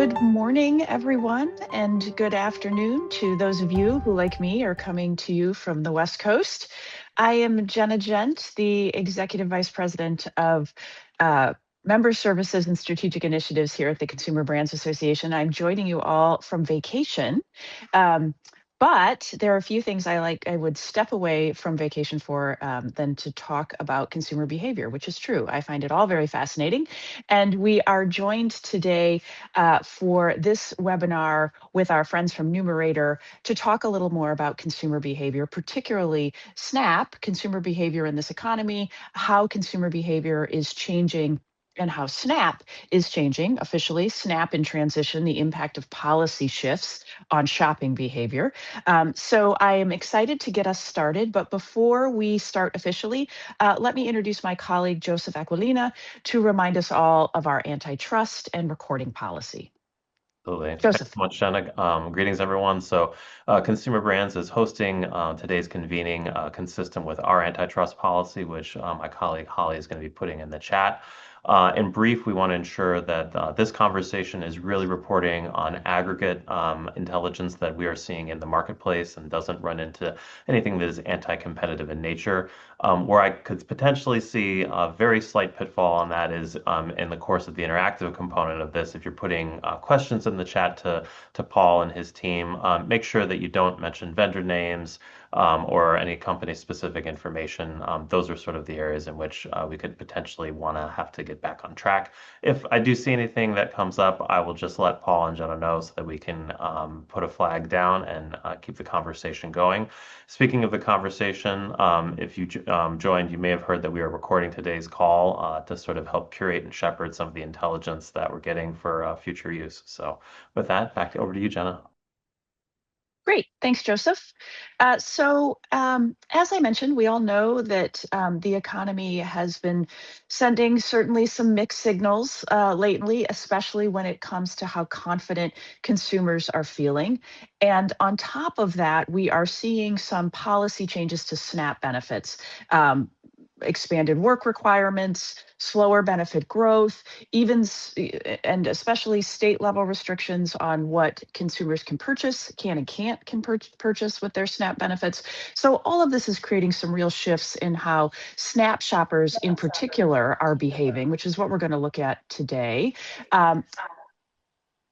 Good morning, everyone, and good afternoon to those of you who, like me, are coming to you from the West Coast. I am Jenna Gent, the Executive Vice President of Member Services and Strategic Initiatives here at the Consumer Brands Association. I'm joining you all from vacation. Um, but there are a few things I would step away from vacation for than to talk about consumer behavior, which is true. I find it all very fascinating. And we are joined today for this webinar with our friends from Numerator to talk a little more about consumer behavior, particularly SNAP, consumer behavior in this economy, how consumer behavior is changing and how SNAP is changing, officially SNAP in transition, the impact of policy shifts on shopping behavior. So I am excited to get us started, but before we start officially, let me introduce my colleague, Joseph Aquilina, to remind us all of our antitrust and recording policy. Absolutely. Thanks Joseph. so much, Jenna. Greetings, everyone. Consumer Brands is hosting today's convening consistent with our antitrust policy, which my colleague Holly is going to be putting in the chat. In brief, we want to ensure that this conversation is really reporting on aggregate intelligence that we are seeing in the marketplace and doesn't run into anything that is anti-competitive in nature. Where I could potentially see a very slight pitfall on that is in the course of the interactive component of this. If you're putting questions in the chat to Paul and his team, make sure that you don't mention vendor names or any company-specific information. Those are sort of the areas in which we could potentially want to have to get back on track. If I do see anything that comes up, I will just let Paul and Jenna know so that we can put a flag down and keep the conversation going. Speaking of the conversation, if you joined, you may have heard that we are recording today's call to sort of help curate and shepherd some of the intelligence that we're getting for future use. So with that, over to you, Jenna. Great. Thanks, Joseph. As I mentioned, we all know that the economy has been sending certainly some mixed signals lately, especially when it comes to how confident consumers are feeling. And on top of that, we are seeing some policy changes to SNAP benefits. Expanded work requirements, slower benefit growth, and especially state level restrictions on what consumers can purchase, can and can't purchase with their SNAP benefits. So all of this is creating some real shifts in how SNAP shoppers in particular are behaving, which is what we're going to look at today. Um,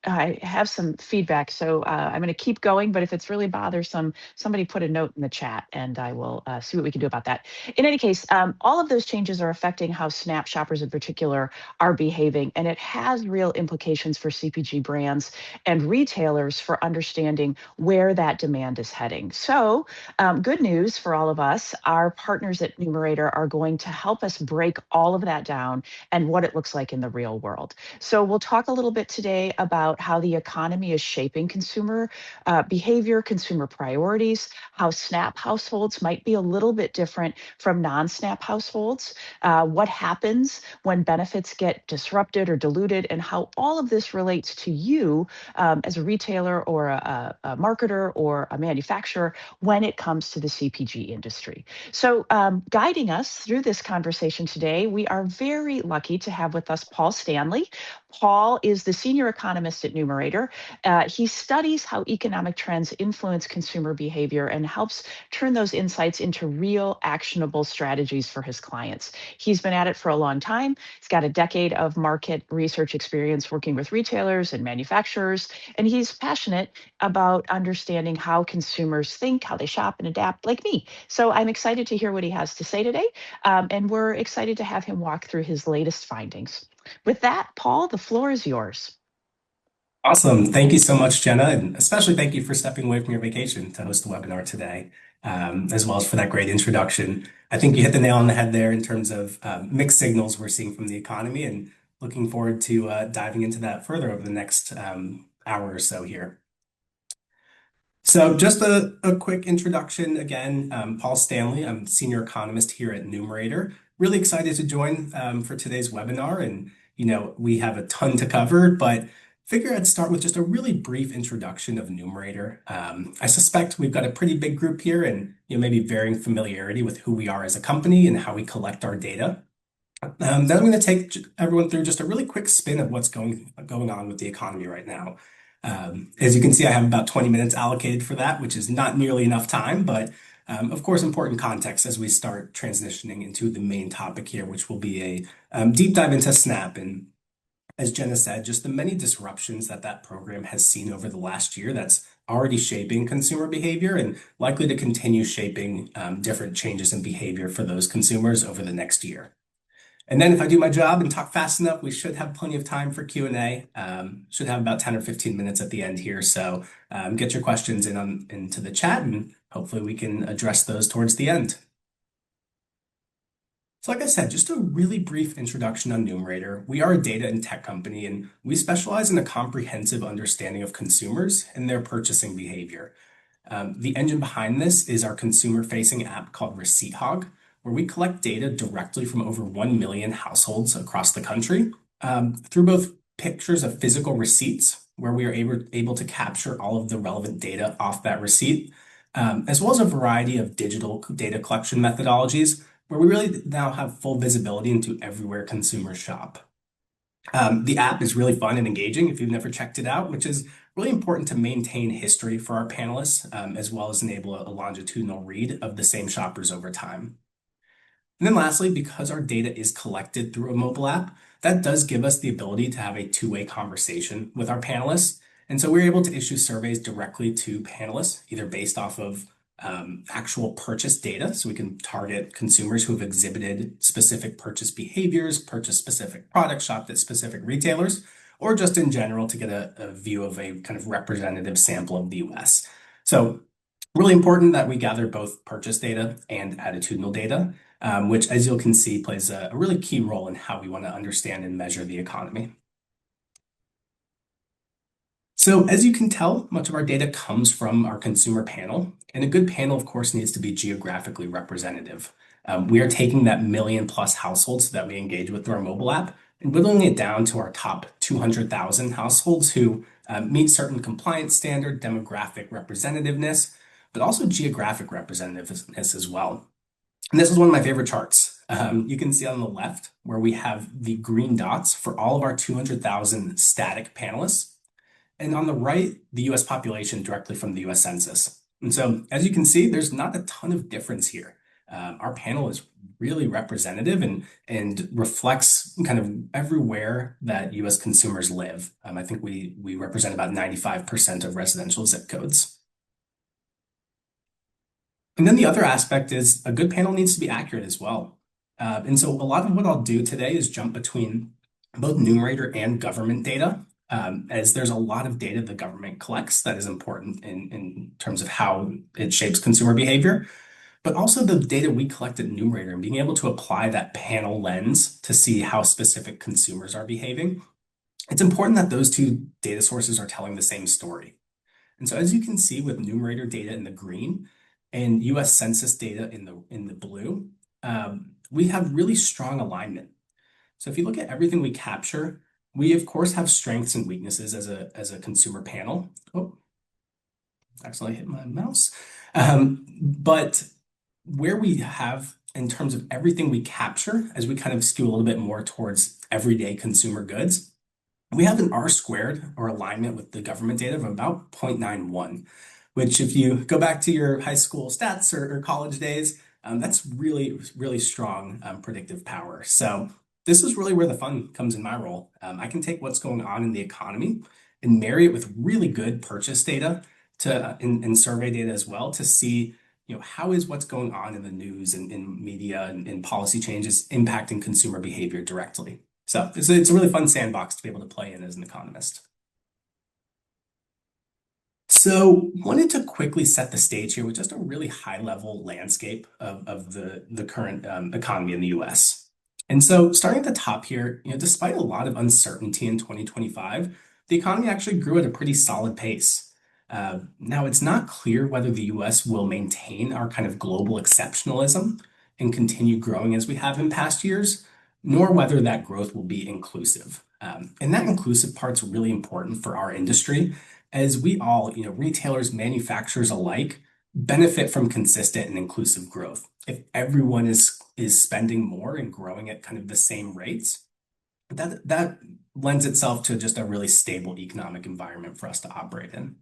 I have some feedback, so I'm going to keep going, but if it's really bothersome, somebody put a note in the chat and I will see what we can do about that. In any case, all of those changes are affecting how SNAP shoppers in particular are behaving, and it has real implications for CPG brands and retailers for understanding where that demand is heading. So good news for all of us, our partners at Numerator are going to help us break all of that down and what it looks like in the real world. So we'll talk a little bit today about how the economy is shaping consumer behavior, consumer priorities, how SNAP households might be a little bit different from non-SNAP households, what happens when benefits get disrupted or diluted, and how all of this relates to you as a retailer or a marketer or a manufacturer when it comes to the CPG industry. So guiding us through this conversation today, we are very lucky to have with us Paul Stanley. Paul is the senior economist at Numerator. He studies how economic trends influence consumer behavior and helps turn those insights into real actionable strategies for his clients. He's been at it for a long time. He's got a decade of market research experience working with retailers and manufacturers, and he's passionate about understanding how consumers think, how they shop and adapt, like me. So I'm excited to hear what he has to say today, and we're excited to have him walk through his latest findings. With that, Paul, the floor is yours. Awesome. Thank you so much, Jenna, and especially thank you for stepping away from your vacation to host the webinar today, as well as for that great introduction. I think you hit the nail on the head there in terms of mixed signals we're seeing from the economy, and looking forward to diving into that further over the next hour or so here. So just a quick introduction again, Paul Stanley, I'm senior economist here at Numerator. Really excited to join for today's webinar, and we have a ton to cover, but figure I'd start with just a really brief introduction of Numerator. I suspect we've got a pretty big group here and maybe varying familiarity with who we are as a company and how we collect our data. Then I'm going to take everyone through just a really quick spin of what's going on with the economy right now. As you can see, I have about 20 minutes allocated for that, which is not nearly enough time, but of course, important context as we start transitioning into the main topic here, which will be a deep dive into Snap. And as Jenna said, just the many disruptions that that program has seen over the last year that's already shaping consumer behavior and likely to continue shaping different changes in behavior for those consumers over the next year. And then if I do my job and talk fast enough, we should have plenty of time for Q&A. Should have about 10 or 15 minutes at the end here. So get your questions into the chat and hopefully we can address those towards the end. So like I said, just a really brief introduction on Numerator. We are a data and tech company, and we specialize in a comprehensive understanding of consumers and their purchasing behavior. The engine behind this is our consumer-facing app called Receipt Hog, where we collect data directly from over 1 million households across the country through both pictures of physical receipts, where we are able to capture all of the relevant data off that receipt, as well as a variety of digital data collection methodologies, where we really now have full visibility into everywhere consumers shop. The app is really fun and engaging if you've never checked it out, which is really important to maintain history for our panelists, as well as enable a longitudinal read of the same shoppers over time. And then lastly, because our data is collected through a mobile app, that does give us the ability to have a two-way conversation with our panelists. And so we're able to issue surveys directly to panelists, either based off of actual purchase data, so we can target consumers who have exhibited specific purchase behaviors, purchase specific products, shopped at specific retailers, or just in general to get a view of a kind of representative sample of the US. So really important that we gather both purchase data and attitudinal data, which, as you can see, plays a really key role in how we want to understand and measure the economy. So as you can tell, much of our data comes from our consumer panel, and a good panel, of course, needs to be geographically representative. We are taking that million-plus households that we engage with through our mobile app and whittling it down to our top 200,000 households who meet certain compliance standard demographic representativeness, but also geographic representativeness as well. And this is one of my favorite charts. You can see on the left where we have the green dots for all of our 200,000 static panelists. And on the right, the US population directly from the US Census. And so, as you can see, there's not a ton of difference here. Our panel is really representative and reflects kind of everywhere that US consumers live. I think we represent about 95% of residential zip codes. And then the other aspect is a good panel needs to be accurate as well. And so a lot of what I'll do today is jump between both Numerator and government data, as there's a lot of data the government collects that is important in terms of how it shapes consumer behavior, but also the data we collect at Numerator and being able to apply that panel lens to see how specific consumers are behaving. It's important that those two data sources are telling the same story. And so as you can see with Numerator data in the green and US Census data in the blue, we have really strong alignment. So if you look at everything we capture, we of course have strengths and weaknesses as a consumer panel. Oh, accidentally hit my mouse. But where we have in terms of everything we capture, as we kind of skew a little bit more towards everyday consumer goods, we have an R squared or alignment with the government data of about 0.91, which if you go back to your high school stats or college days, that's really, really strong predictive power. So this is really where the fun comes in my role. I can take what's going on in the economy and marry it with really good purchase data and survey data as well to see, how is what's going on in the news and in media and policy changes impacting consumer behavior directly. So it's a really fun sandbox to be able to play in as an economist. So wanted to quickly set the stage here with just a really high-level landscape of the current economy in the US. And so starting at the top here, despite a lot of uncertainty in 2025, the economy actually grew at a pretty solid pace. Now, it's not clear whether the US will maintain our kind of global exceptionalism and continue growing as we have in past years, nor whether that growth will be inclusive. And that inclusive part's really important for our industry, as we all, retailers, manufacturers alike, benefit from consistent and inclusive growth. If everyone is spending more and growing at kind of the same rates, that lends itself to just a really stable economic environment for us to operate in.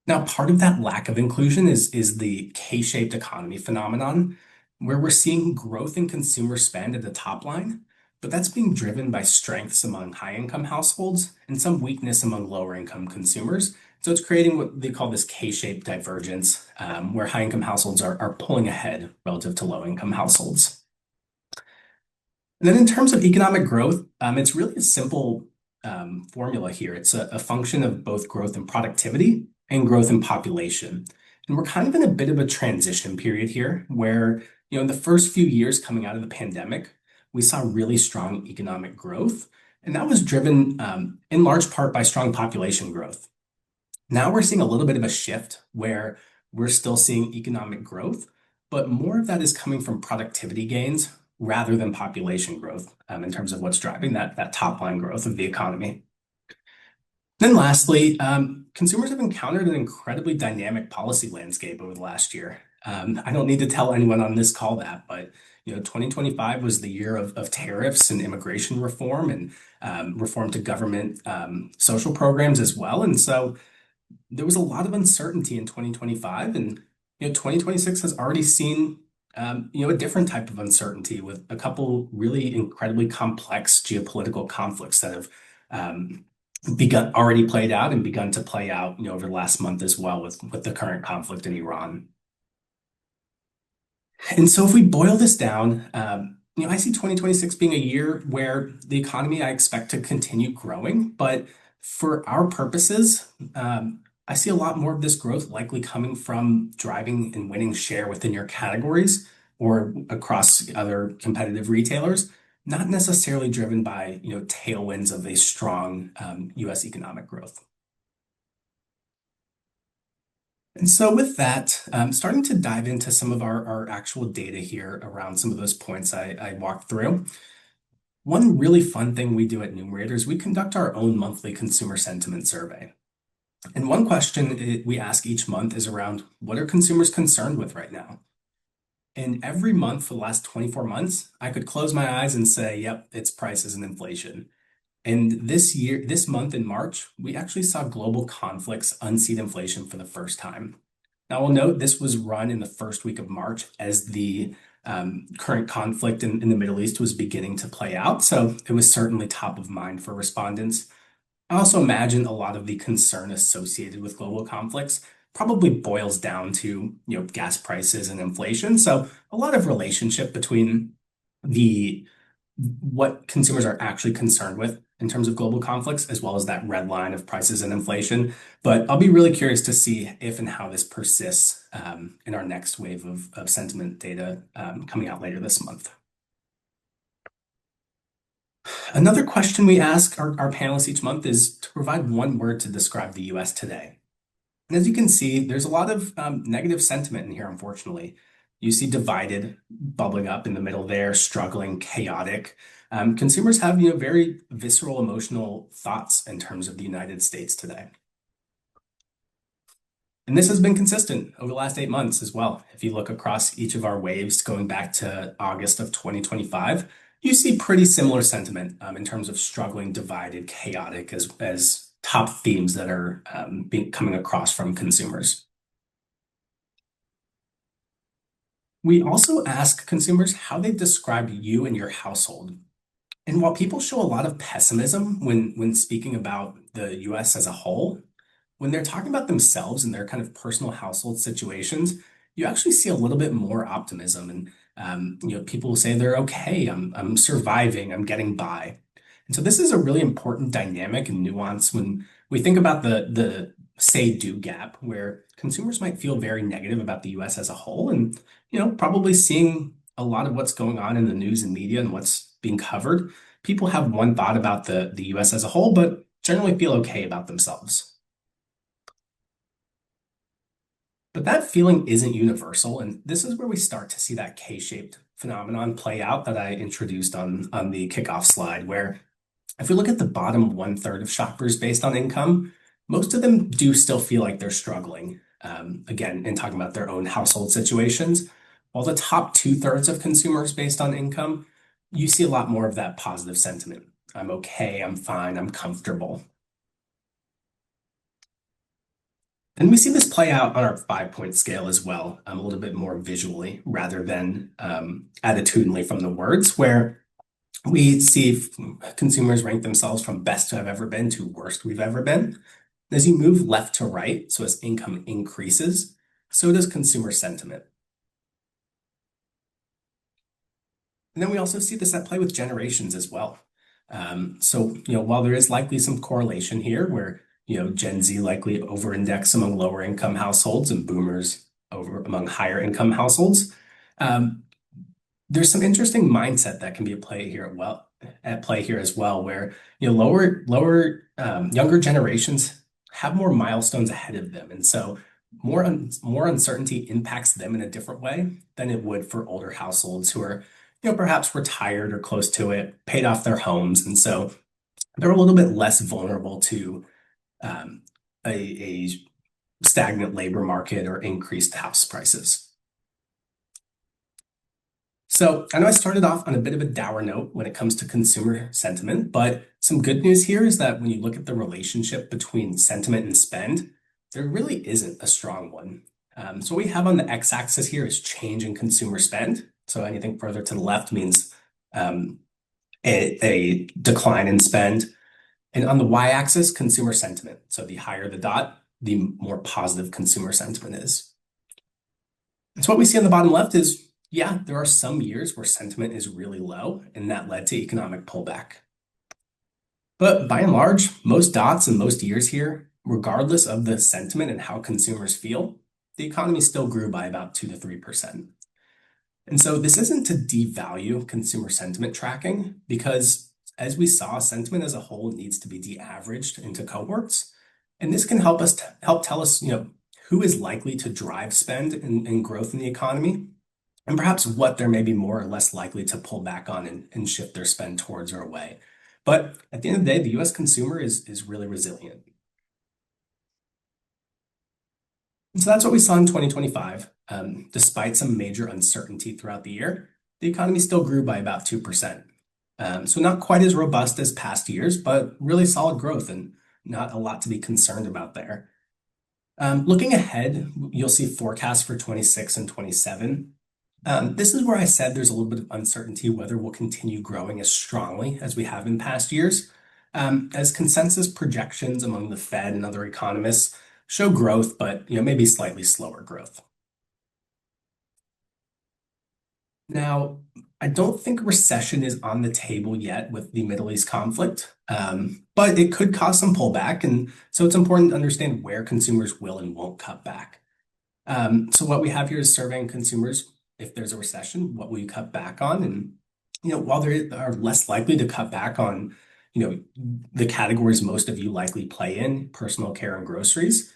Now, part of that lack of inclusion is the K-shaped economy phenomenon, where we're seeing growth in consumer spend at the top line, but that's being driven by strengths among high-income households and some weakness among lower-income consumers. So it's creating what they call this K-shaped divergence, where high-income households are pulling ahead relative to low-income households. And then in terms of economic growth, it's really a simple formula here. It's a function of both growth in productivity and growth in population. And we're kind of in a bit of a transition period here where, in the first few years coming out of the pandemic, we saw really strong economic growth. And that was driven in large part by strong population growth. Now we're seeing a little bit of a shift where we're still seeing economic growth, but more of that is coming from productivity gains rather than population growth in terms of what's driving that top line growth of the economy. Then lastly, consumers have encountered an incredibly dynamic policy landscape over the last year. I don't need to tell anyone on this call that, but 2025 was the year of tariffs and immigration reform and reform to government social programs as well. And so there was a lot of uncertainty in 2025, and 2026 has already seen a different type of uncertainty with a couple really incredibly complex geopolitical conflicts that have already played out and begun to play out over the last month as well with the current conflict in Iran. And so if we boil this down, I see 2026 being a year where the economy I expect to continue growing, but for our purposes, I see a lot more of this growth likely coming from driving and winning share within your categories or across other competitive retailers, not necessarily driven by tailwinds of a strong U.S. economic growth. And so with that, starting to dive into some of our actual data here around some of those points I walked through. One really fun thing we do at Numerator is we conduct our own monthly consumer sentiment survey. And one question we ask each month is around what are consumers concerned with right now? And every month for the last 24 months, I could close my eyes and say, yep, it's prices and inflation. And this month in March, we actually saw global conflicts unseat inflation for the first time. Now, we'll note this was run in the first week of March as the current conflict in the Middle East was beginning to play out. So it was certainly top of mind for respondents. I also imagine a lot of the concern associated with global conflicts probably boils down to gas prices and inflation. So a lot of relationship between what consumers are actually concerned with in terms of global conflicts, as well as that red line of prices and inflation. But I'll be really curious to see if and how this persists in our next wave of sentiment data coming out later this month. Another question we ask our panelists each month is to provide one word to describe the US today. And as you can see, there's a lot of negative sentiment in here, unfortunately. You see divided bubbling up in the middle there, struggling, chaotic. Consumers have very visceral emotional thoughts in terms of the United States today. And this has been consistent over the last 8 months as well. If you look across each of our waves going back to August of 2025, you see pretty similar sentiment in terms of struggling, divided, chaotic as top themes that are coming across from consumers. We also ask consumers how they describe you and your household. And while people show a lot of pessimism when speaking about the US as a whole, when they're talking about themselves and their kind of personal household situations, you actually see a little bit more optimism. And people will say they're okay, I'm surviving, I'm getting by. And so this is a really important dynamic and nuance when we think about the say-do gap, where consumers might feel very negative about the US as a whole and probably seeing a lot of what's going on in the news and media and what's being covered. People have one thought about the US as a whole, but generally feel okay about themselves. But that feeling isn't universal, and this is where we start to see that K-shaped phenomenon play out that I introduced on the kickoff slide, where if we look at the bottom 1/3 of shoppers based on income, most of them do still feel like they're struggling. again, in talking about their own household situations. While the top two-thirds of consumers based on income, you see a lot more of that positive sentiment. I'm okay, I'm fine, I'm comfortable. And we see this play out on our 5-point scale as well, a little bit more visually rather than attitudinally from the words, where we see consumers rank themselves from best to have ever been to worst we've ever been. As you move left to right, so as income increases, so does consumer sentiment. And then we also see this at play with generations as well. So, while there is likely some correlation here where, Gen Z likely over-index among lower income households and boomers over among higher income households, there's some interesting mindset that can be at play here as well, where, younger generations have more milestones ahead of them. And so more uncertainty impacts them in a different way than it would for older households who are perhaps retired or close to it, paid off their homes. And so they're a little bit less vulnerable to a stagnant labor market or increased house prices. So I know I started off on a bit of a dour note when it comes to consumer sentiment, but some good news here is that when you look at the relationship between sentiment and spend, there really isn't a strong one. So what we have on the x-axis here is change in consumer spend. So anything further to the left means a decline in spend. And on the y-axis, consumer sentiment. So the higher the dot, the more positive consumer sentiment is. And so what we see on the bottom left is, yeah, there are some years where sentiment is really low, and that led to economic pullback. But by and large, most dots and most years here, regardless of the sentiment and how consumers feel, the economy still grew by about 2 to 3%. And so this isn't to devalue consumer sentiment tracking, because as we saw, sentiment as a whole needs to be de-averaged into cohorts. And this can help tell us, who is likely to drive spend and growth in the economy, and perhaps what they're maybe more or less likely to pull back on and shift their spend towards or away. But at the end of the day, the US consumer is really resilient. And so that's what we saw in 2025. Despite some major uncertainty throughout the year, the economy still grew by about 2%. So not quite as robust as past years, but really solid growth and not a lot to be concerned about there. Looking ahead, you'll see forecasts for 26 and 27. This is where I said there's a little bit of uncertainty whether we'll continue growing as strongly as we have in past years, as consensus projections among the Fed and other economists show growth, but maybe slightly slower growth. Now, I don't think recession is on the table yet with the Middle East conflict, but it could cause some pullback, and so it's important to understand where consumers will and won't cut back. So what we have here is surveying consumers. If there's a recession, what will you cut back on? And while they are less likely to cut back on the categories most of you likely play in, personal care and groceries,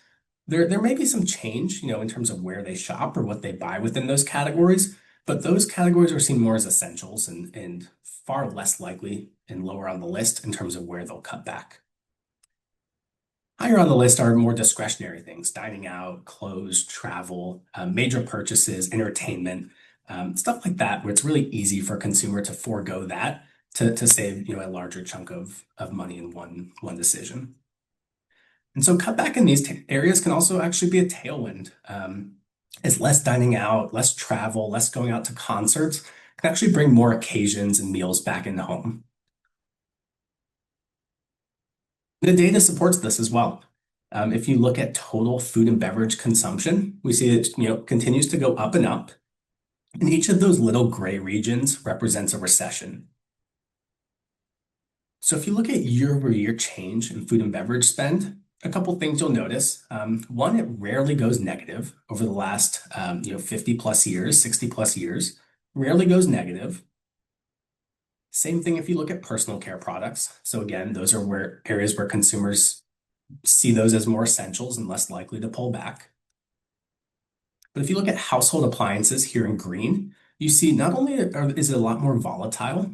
there may be some change in terms of where they shop or what they buy within those categories, but those categories are seen more as essentials and far less likely and lower on the list in terms of where they'll cut back. Higher on the list are more discretionary things: dining out, clothes, travel, major purchases, entertainment, stuff like that, where it's really easy for a consumer to forego that to save a larger chunk of money in one decision. And so cutback in these areas can also actually be a tailwind. As less dining out, less travel, less going out to concerts can actually bring more occasions and meals back in the home. The data supports this as well. If you look at total food and beverage consumption, we see it continues to go up and up. And each of those little gray regions represents a recession. So if you look at year-over-year change in food and beverage spend, a couple things you'll notice. One, it rarely goes negative over the last 50 plus years, 60 plus years, rarely goes negative. Same thing if you look at personal care products. So again, those are areas where consumers see those as more essentials and less likely to pull back. But if you look at household appliances here in green, you see not only is it a lot more volatile,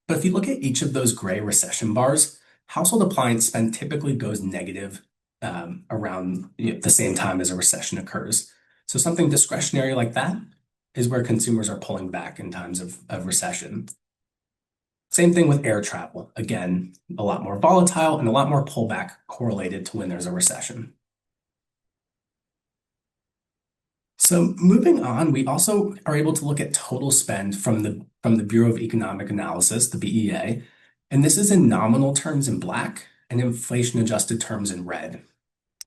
but if you look at each of those gray recession bars, household appliance spend typically goes negative around the same time as a recession occurs. So something discretionary like that is where consumers are pulling back in times of recession. Same thing with air travel. Again, a lot more volatile and a lot more pullback correlated to when there's a recession. So moving on, we also are able to look at total spend from the Bureau of Economic Analysis, the BEA, and this is in nominal terms in black and inflation adjusted terms in red.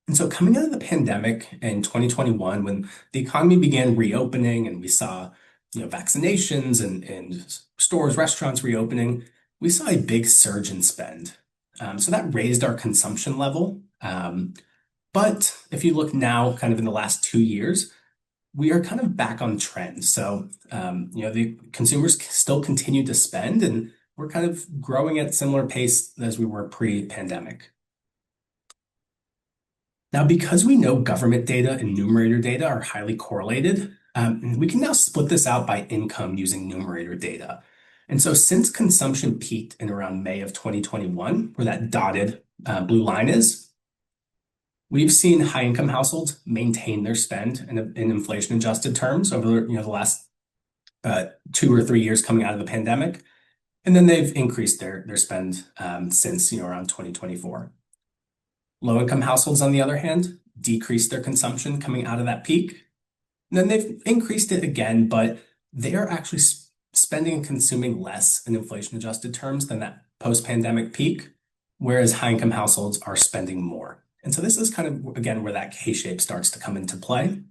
And so coming out of the pandemic in 2021, when the economy began reopening and we saw vaccinations and stores, restaurants reopening, we saw a big surge in spend. So that raised our consumption level. But if you look now, kind of in the last 2 years, we are kind of back on trend. So, the consumers still continue to spend, and we're kind of growing at similar pace as we were pre-pandemic. Now, because we know government data and numerator data are highly correlated, we can now split this out by income using numerator data. And so since consumption peaked in around May of 2021, where that dotted blue line is, we've seen high-income households maintain their spend in inflation-adjusted terms over the last 2 or 3 years coming out of the pandemic, and then they've increased their spend since around 2024. Low-income households, on the other hand, decreased their consumption coming out of that peak. And then they've increased it again, but they are actually spending and consuming less in inflation-adjusted terms than that post-pandemic peak, whereas high-income households are spending more. And so this is kind of, again, where that K-shape starts to come into play.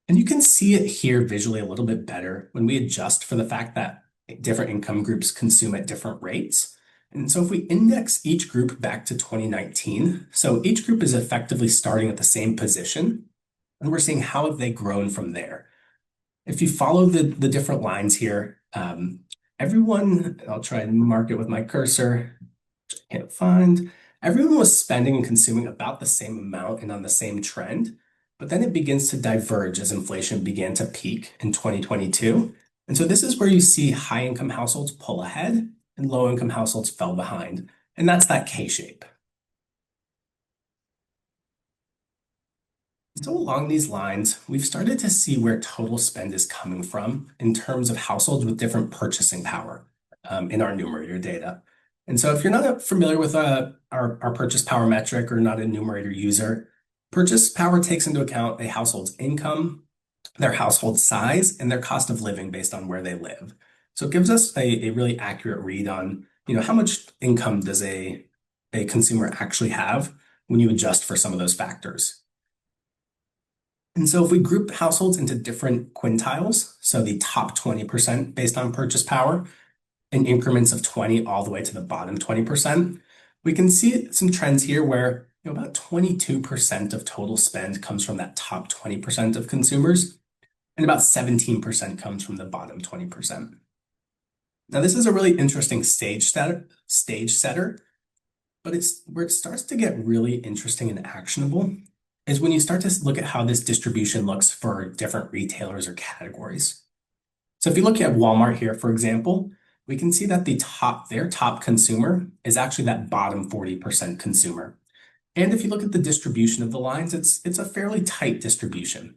And you can see it here visually a little bit better when we adjust for the fact that different income groups consume at different rates. And so if we index each group back to 2019, so each group is effectively starting at the same position, and we're seeing how have they grown from there. If you follow the different lines here, everyone, I'll try and mark it with my cursor, which I can't find, everyone was spending and consuming about the same amount and on the same trend, but then it begins to diverge as inflation began to peak in 2022. And so this is where you see high-income households pull ahead and low-income households fell behind. And that's that K-shape. So along these lines, we've started to see where total spend is coming from in terms of households with different purchasing power in our numerator data. And so if you're not familiar with our purchase power metric or not a numerator user, purchase power takes into account a household's income, their household size, and their cost of living based on where they live. So it gives us a really accurate read on, how much income does a consumer actually have when you adjust for some of those factors. And so if we group households into different quintiles, so the top 20% based on purchase power, in increments of 20 all the way to the bottom 20%, we can see some trends here where about 22% of total spend comes from that top 20% of consumers, and about 17% comes from the bottom 20%. Now, this is a really interesting stage setter, but it's where it starts to get really interesting and actionable is when you start to look at how this distribution looks for different retailers or categories. So if you look at Walmart here, for example, we can see that their top consumer is actually that bottom 40% consumer. And if you look at the distribution of the lines, it's a fairly tight distribution.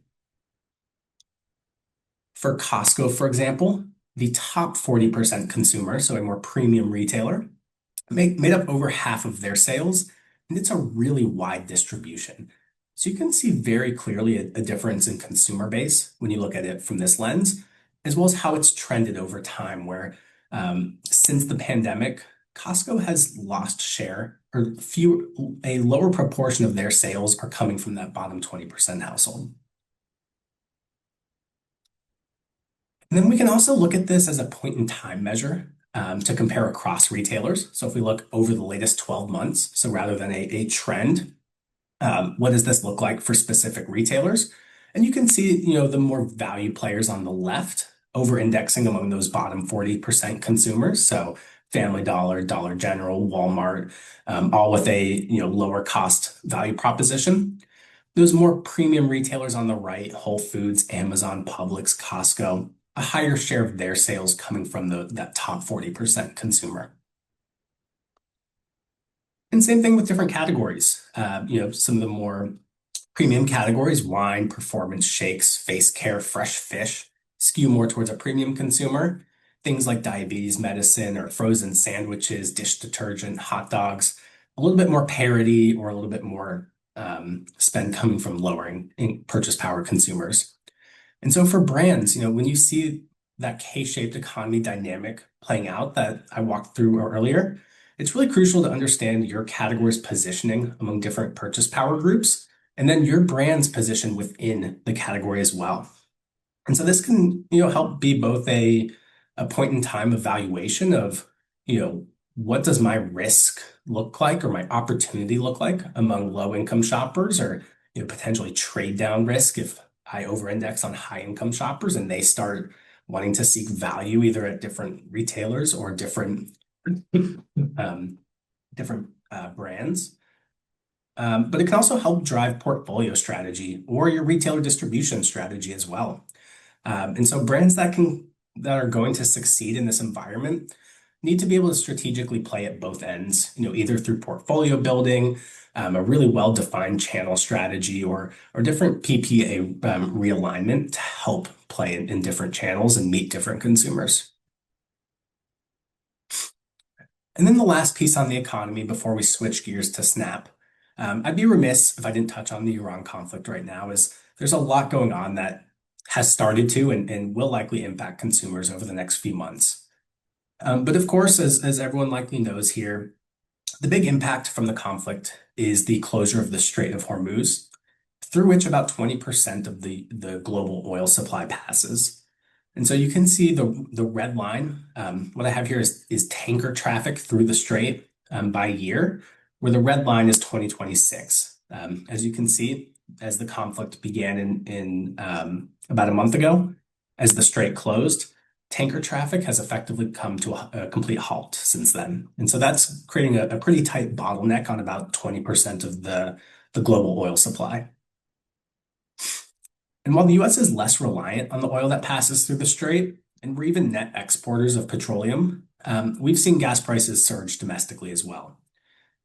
For Costco, for example, the top 40% consumer, so a more premium retailer, made up over half of their sales, and it's a really wide distribution. So you can see very clearly a difference in consumer base when you look at it from this lens, as well as how it's trended over time, where since the pandemic, Costco has lost share, or a lower proportion of their sales are coming from that bottom 20% household. And then we can also look at this as a point in time measure to compare across retailers. So if we look over the latest 12 months, so rather than a trend, what does this look like for specific retailers? And you can see, the more value players on the left over-indexing among those bottom 40% consumers. So Family Dollar, Dollar General, Walmart, all with a lower cost value proposition. Those more premium retailers on the right, Whole Foods, Amazon, Publix, Costco, a higher share of their sales coming from that top 40% consumer. And same thing with different categories. Some of the more premium categories, wine, performance shakes, face care, fresh fish, skew more towards a premium consumer. Things like diabetes medicine or frozen sandwiches, dish detergent, hot dogs, a little bit more parity or a little bit more spend coming from lowering purchase power consumers. And so for brands, when you see that K-shaped economy dynamic playing out that I walked through earlier, it's really crucial to understand your category's positioning among different purchase power groups, and then your brand's position within the category as well. And so this can, help be both a point in time evaluation of, what does my risk look like or my opportunity look like among low income shoppers, or potentially trade down risk if I over-index on high income shoppers and they start wanting to seek value either at different retailers or different brands. But it can also help drive portfolio strategy or your retailer distribution strategy as well. And so brands that are going to succeed in this environment need to be able to strategically play at both ends, either through portfolio building, a really well-defined channel strategy, or different PPA realignment to help play in different channels and meet different consumers. And then the last piece on the economy before we switch gears to SNAP, I'd be remiss if I didn't touch on the Iran conflict right now, as there's a lot going on that has started to and will likely impact consumers over the next few months. But of course, as everyone likely knows here, the big impact from the conflict is the closure of the Strait of Hormuz, through which about 20% of the global oil supply passes. And so you can see the red line. What I have here is tanker traffic through the strait by year, where the red line is 2026. As you can see, as the conflict began in about a month ago, as the strait closed, tanker traffic has effectively come to a complete halt since then. And so that's creating a pretty tight bottleneck on about 20% of the global oil supply. And while the US is less reliant on the oil that passes through the strait, and we're even net exporters of petroleum, we've seen gas prices surge domestically as well.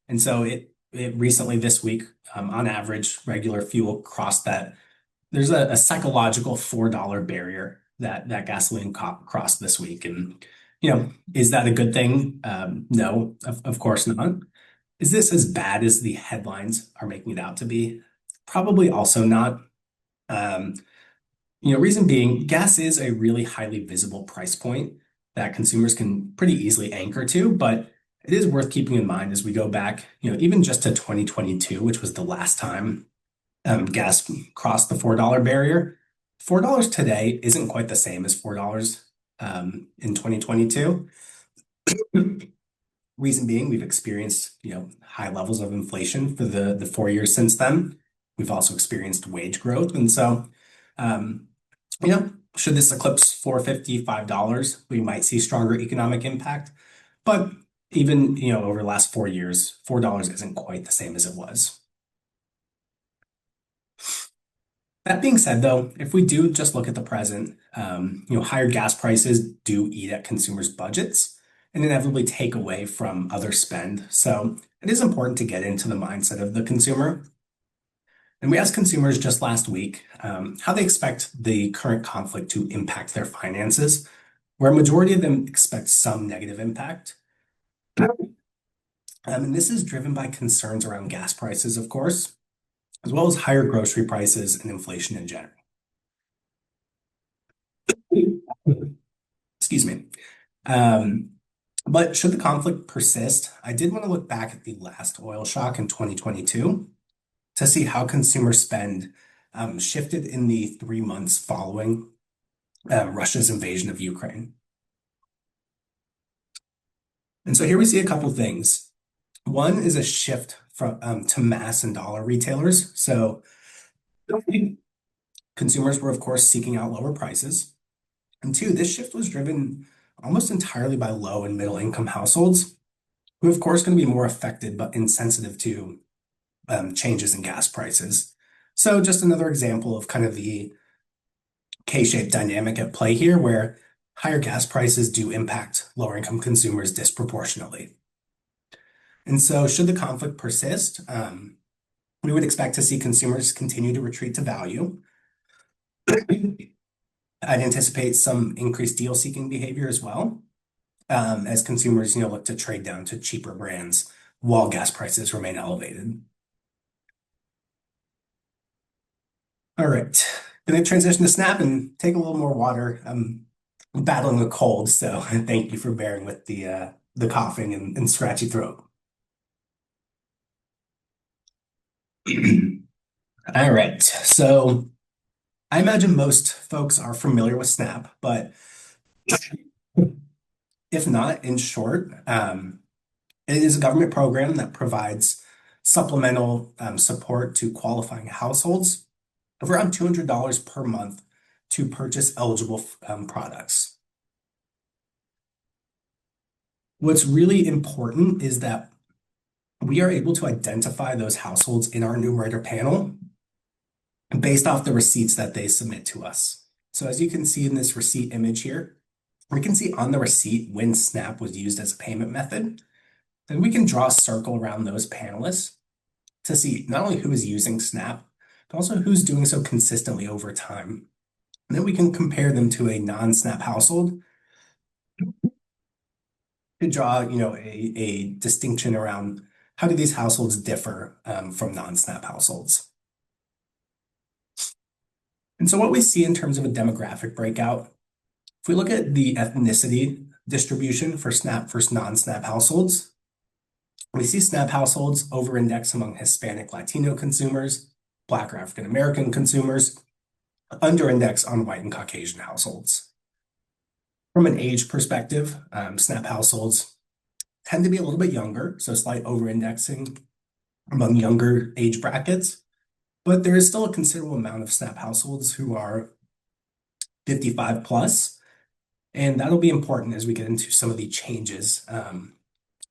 And so it recently this week, on average, regular fuel crossed that. There's a psychological $4 barrier that gasoline crossed this week. And, is that a good thing? No, of course not. Is this as bad as the headlines are making it out to be? Probably also not. Reason being, gas is a really highly visible price point that consumers can pretty easily anchor to, but it is worth keeping in mind as we go back, even just to 2022, which was the last time gas crossed the $4 barrier. $4 today isn't quite the same as $4 in 2022. Reason being, we've experienced high levels of inflation for the 4 years since then. We've also experienced wage growth, and so should this eclipse $4.50, $5, we might see stronger economic impact. But even over the last 4 years, $4 isn't quite the same as it was. That being said, though, if we do just look at the present, higher gas prices do eat at consumers' budgets and inevitably take away from other spend. So it is important to get into the mindset of the consumer. And we asked consumers just last week how they expect the current conflict to impact their finances, where a majority of them expect some negative impact. And this is driven by concerns around gas prices, of course, as well as higher grocery prices and inflation in general. Excuse me. But should the conflict persist, I did want to look back at the last oil shock in 2022 to see how consumer spend shifted in the 3 months following Russia's invasion of Ukraine. And so here we see a couple things. One is a shift to mass and dollar retailers. So consumers were, of course, seeking out lower prices. And two, this shift was driven almost entirely by low and middle income households, who, of course, going to be more affected but insensitive to changes in gas prices. So just another example of kind of the K-shaped dynamic at play here, where higher gas prices do impact lower income consumers disproportionately. And so should the conflict persist, we would expect to see consumers continue to retreat to value. I'd anticipate some increased deal-seeking behavior as well, as consumers, look to trade down to cheaper brands while gas prices remain elevated. All right, going to transition to Snap and take a little more water. I'm battling a cold, so thank you for bearing with the coughing and scratchy throat. All right, so I imagine most folks are familiar with Snap, but if not, in short, it is a government program that provides supplemental support to qualifying households of around $200 per month to purchase eligible products. What's really important is that we are able to identify those households in our numerator panel based off the receipts that they submit to us. So as you can see in this receipt image here, we can see on the receipt when Snap was used as a payment method. Then we can draw a circle around those panelists to see not only who is using Snap, but also who's doing so consistently over time. And then we can compare them to a non-Snap household to draw, a distinction around how do these households differ from non-Snap households. And so what we see in terms of a demographic breakout, if we look at the ethnicity distribution for Snap versus non-Snap households, we see Snap households over-index among Hispanic Latino consumers, Black or African American consumers, under-index on white and Caucasian households. From an age perspective, Snap households tend to be a little bit younger, so slight over-indexing among younger age brackets, but there is still a considerable amount of Snap households who are 55 plus, and that'll be important as we get into some of the changes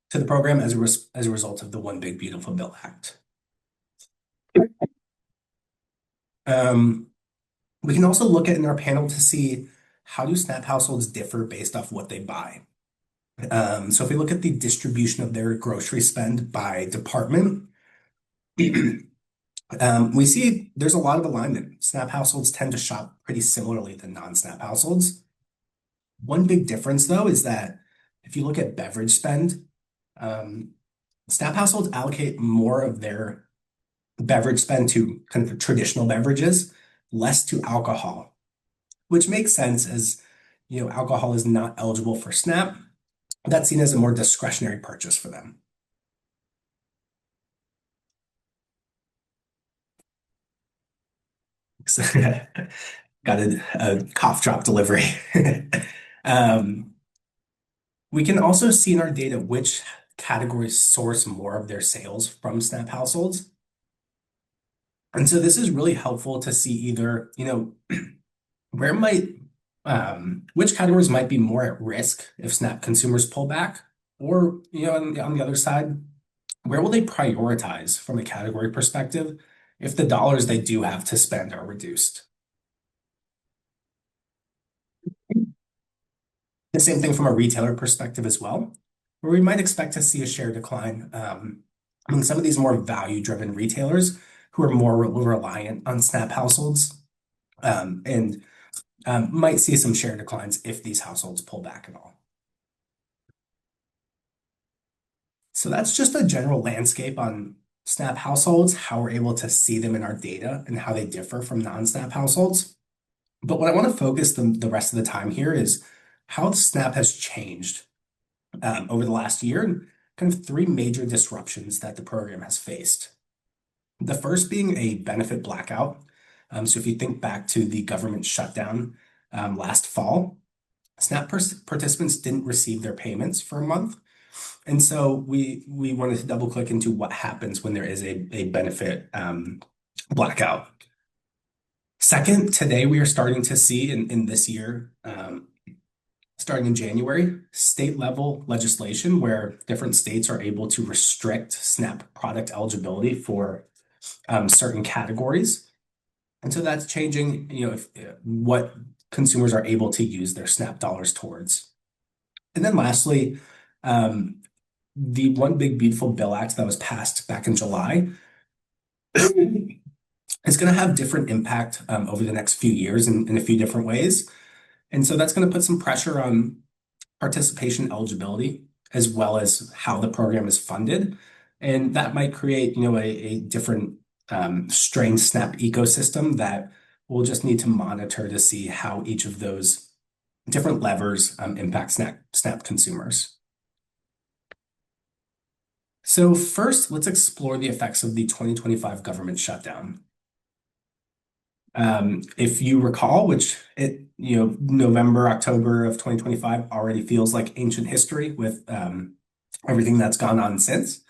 to the program as a result of the One Big Beautiful Bill Act. We can also look at in our panel to see how do Snap households differ based off what they buy. So if we look at the distribution of their grocery spend by department, we see there's a lot of alignment. Snap households tend to shop pretty similarly than non-Snap households. One big difference, though, is that if you look at beverage spend, Snap households allocate more of their beverage spend to kind of traditional beverages, less to alcohol, which makes sense as alcohol is not eligible for Snap. That's seen as a more discretionary purchase for them. Got a cough drop delivery. We can also see in our data which categories source more of their sales from Snap households. And so this is really helpful to see either, which categories might be more at risk if Snap consumers pull back, or, on the other side, where will they prioritize from a category perspective if the dollars they do have to spend are reduced? The same thing from a retailer perspective as well, where we might expect to see a share decline among some of these more value-driven retailers who are more reliant on Snap households, and might see some share declines if these households pull back at all. So that's just a general landscape on Snap households, how we're able to see them in our data and how they differ from non-Snap households. But what I want to focus the rest of the time here is how Snap has changed over the last year, and kind of three major disruptions that the program has faced. The first being a benefit blackout. So if you think back to the government shutdown last fall, Snap participants didn't receive their payments for a month. And so we wanted to double click into what happens when there is a benefit blackout. Second, today we are starting to see in this year, starting in January, state level legislation where different states are able to restrict Snap product eligibility for certain categories. And so that's changing, what consumers are able to use their Snap dollars towards. And then lastly, the One Big Beautiful Bill Act that was passed back in July is going to have different impact over the next few years in a few different ways. And so that's going to put some pressure on participation eligibility as well as how the program is funded. And that might create, a different strained SNAP ecosystem that we'll just need to monitor to see how each of those different levers impact SNAP consumers. So first, let's explore the effects of the 2025 government shutdown. If you recall, November, October of 2025 already feels like ancient history with everything that's gone on since.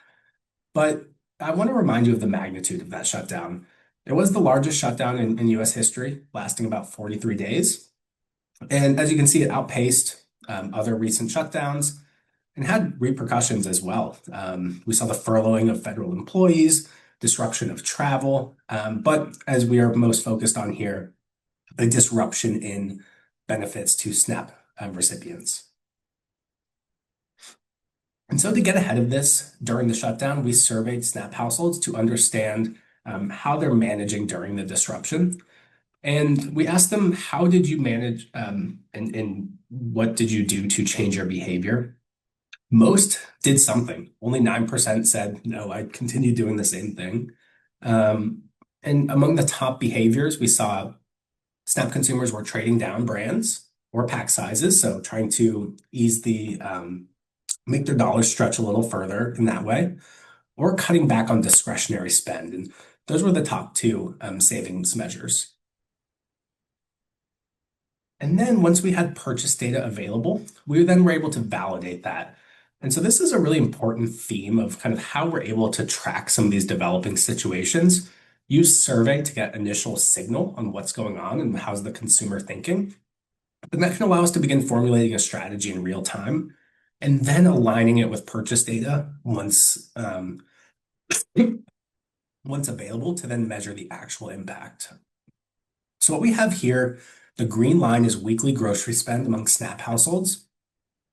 But I want to remind you of the magnitude of that shutdown. It was the largest shutdown in US history, lasting about 43 days. And as you can see, it outpaced other recent shutdowns and had repercussions as well. We saw the furloughing of federal employees, disruption of travel, but as we are most focused on here, a disruption in benefits to SNAP recipients. And so to get ahead of this during the shutdown, we surveyed SNAP households to understand how they're managing during the disruption. And we asked them, how did you manage and what did you do to change your behavior? Most did something. Only 9% said, no, I continue doing the same thing. And among the top behaviors, we saw SNAP consumers were trading down brands or pack sizes, so trying to make their dollars stretch a little further in that way, or cutting back on discretionary spend. And those were the top two savings measures. And then once we had purchase data available, we then were able to validate that. And so this is a really important theme of kind of how we're able to track some of these developing situations, use survey to get initial signal on what's going on and how's the consumer thinking. And that can allow us to begin formulating a strategy in real time and then aligning it with purchase data once available to then measure the actual impact. So what we have here, the green line is weekly grocery spend among SNAP households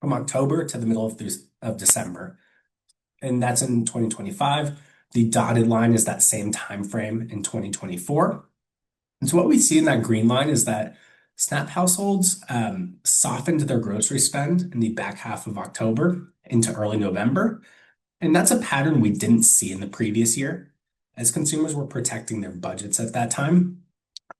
from October to the middle of December. And that's in 2025. The dotted line is that same time frame in 2024. And so what we see in that green line is that SNAP households softened their grocery spend in the back half of October into early November. And that's a pattern we didn't see in the previous year, as consumers were protecting their budgets at that time.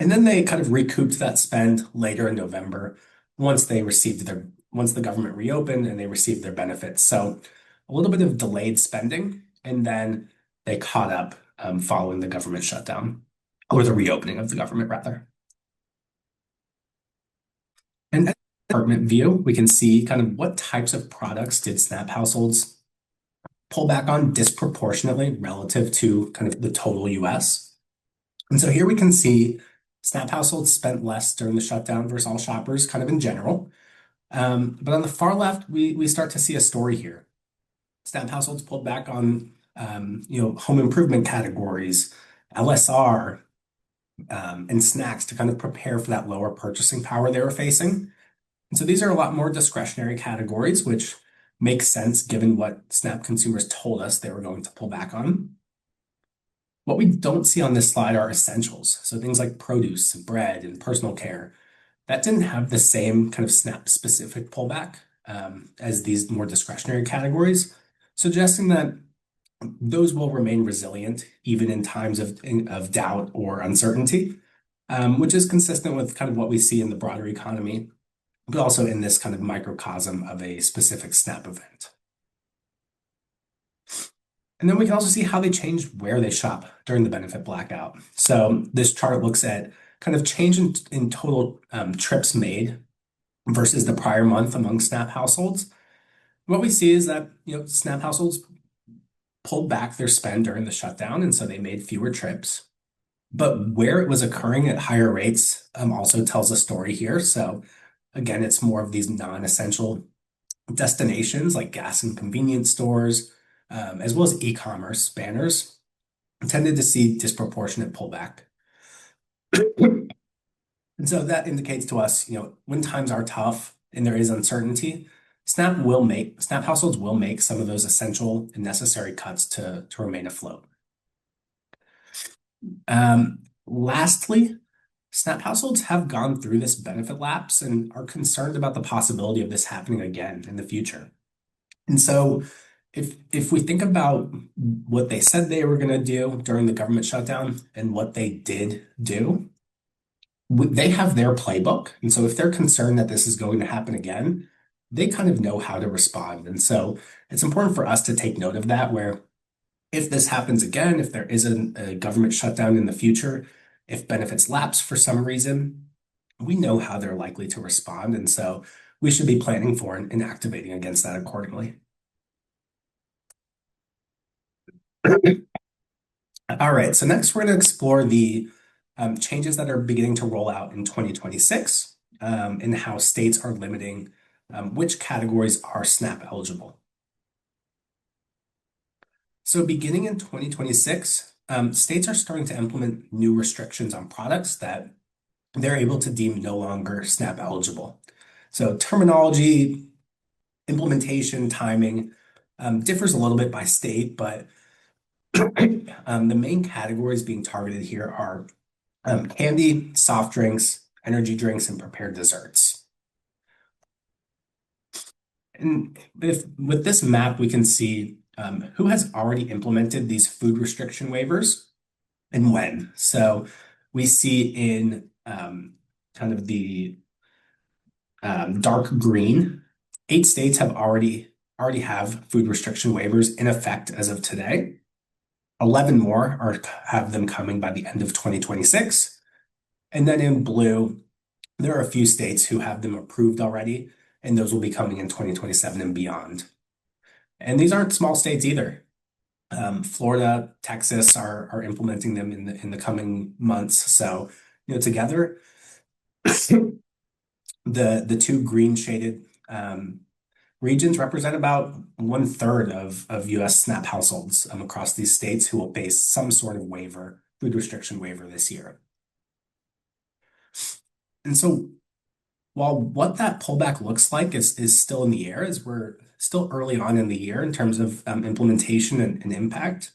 And then they kind of recouped that spend later in November once the government reopened and they received their benefits. So a little bit of delayed spending, and then they caught up following the government shutdown, or the reopening of the government, rather. And at the department view, we can see kind of what types of products did SNAP households pull back on disproportionately relative to kind of the total US. And so here we can see SNAP households spent less during the shutdown versus all shoppers kind of in general. But on the far left, we start to see a story here. SNAP households pulled back on home improvement categories, LSR, and snacks to kind of prepare for that lower purchasing power they were facing. And so these are a lot more discretionary categories, which makes sense given what SNAP consumers told us they were going to pull back on. What we don't see on this slide are essentials. So things like produce, bread, and personal care. That didn't have the same kind of SNAP-specific pullback as these more discretionary categories, suggesting that those will remain resilient even in times of doubt or uncertainty, which is consistent with kind of what we see in the broader economy, but also in this kind of microcosm of a specific SNAP event. And then we can also see how they changed where they shop during the benefit blackout. So this chart looks at kind of change in total trips made versus the prior month among SNAP households. What we see is that SNAP households pulled back their spend during the shutdown, and so they made fewer trips. But where it was occurring at higher rates also tells a story here. So again, it's more of these non-essential destinations like gas and convenience stores, as well as e-commerce banners, tended to see disproportionate pullback. And so that indicates to us, when times are tough and there is uncertainty, SNAP households will make some of those essential and necessary cuts to remain afloat. Lastly, SNAP households have gone through this benefit lapse and are concerned about the possibility of this happening again in the future. And so if we think about what they said they were going to do during the government shutdown and what they did do, they have their playbook. And so if they're concerned that this is going to happen again, they kind of know how to respond. And so it's important for us to take note of that, where if this happens again, if there is a government shutdown in the future, if benefits lapse for some reason, we know how they're likely to respond. And so we should be planning for and activating against that accordingly. All right, so next we're going to explore the changes that are beginning to roll out in 2026 and how states are limiting which categories are SNAP eligible. So beginning in 2026, states are starting to implement new restrictions on products that they're able to deem no longer SNAP eligible. So terminology, implementation, timing differs a little bit by state, but the main categories being targeted here are candy, soft drinks, energy drinks, and prepared desserts. And with this map, we can see who has already implemented these food restriction waivers and when. So we see in kind of the dark green, 8 states have already have food restriction waivers in effect as of today. 11 more have them coming by the end of 2026. And then in blue, there are a few states who have them approved already, and those will be coming in 2027 and beyond. And these aren't small states either. Florida, Texas are implementing them in the coming months. So, together, the 2 green shaded regions represent about 1/3 of US SNAP households across these states who will face some sort of food restriction waiver this year. And so while what that pullback looks like is still in the air, as we're still early on in the year in terms of implementation and impact,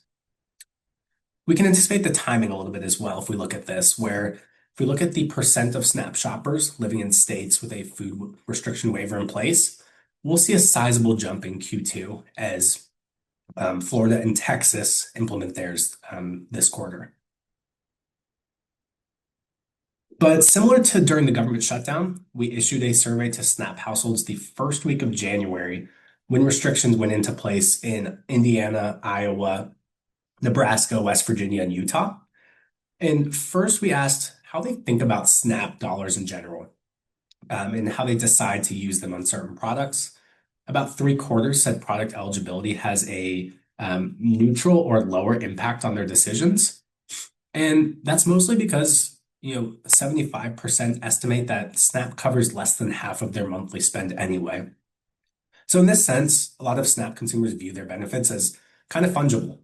we can anticipate the timing a little bit as well if we look at this, where if we look at the percent of SNAP shoppers living in states with a food restriction waiver in place, we'll see a sizable jump in Q2 as Florida and Texas implement theirs this quarter. But similar to during the government shutdown, we issued a survey to SNAP households the first week of January when restrictions went into place in Indiana, Iowa, Nebraska, West Virginia, and Utah. And first we asked how they think about SNAP dollars in general and how they decide to use them on certain products. About 3/4 said product eligibility has a neutral or lower impact on their decisions. And that's mostly because 75% estimate that SNAP covers less than half of their monthly spend anyway. So in this sense, a lot of SNAP consumers view their benefits as kind of fungible.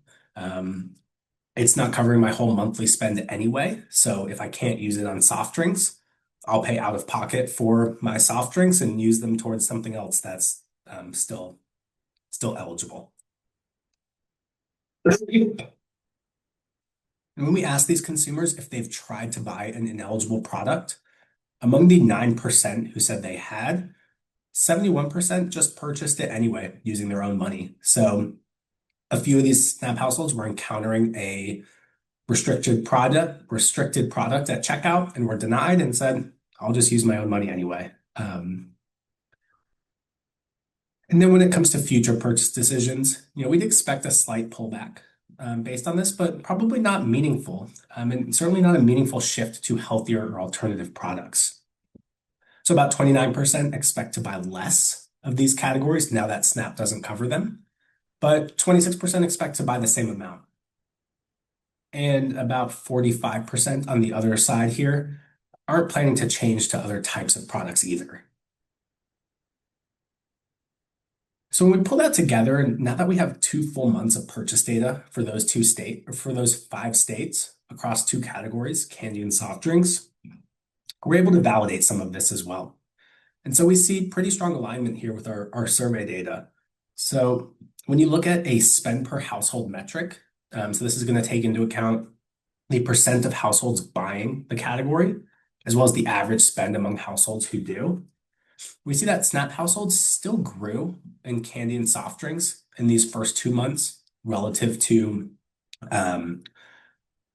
It's not covering my whole monthly spend anyway. So if I can't use it on soft drinks, I'll pay out of pocket for my soft drinks and use them towards something else that's still eligible. And when we ask these consumers if they've tried to buy an ineligible product, among the 9% who said they had, 71% just purchased it anyway using their own money. So a few of these SNAP households were encountering a restricted product at checkout and were denied and said, I'll just use my own money anyway. And then when it comes to future purchase decisions, we'd expect a slight pullback based on this, but probably not meaningful, and certainly not a meaningful shift to healthier or alternative products. So about 29% expect to buy less of these categories now that SNAP doesn't cover them, but 26% expect to buy the same amount. And about 45% on the other side here aren't planning to change to other types of products either. So when we pull that together, and now that we have 2 full months of purchase data for those 5 states across 2 categories, candy and soft drinks, we're able to validate some of this as well. And so we see pretty strong alignment here with our survey data. So when you look at a spend per household metric, so this is going to take into account the percent of households buying the category, as well as the average spend among households who do. We see that SNAP households still grew in candy and soft drinks in these first 2 months relative to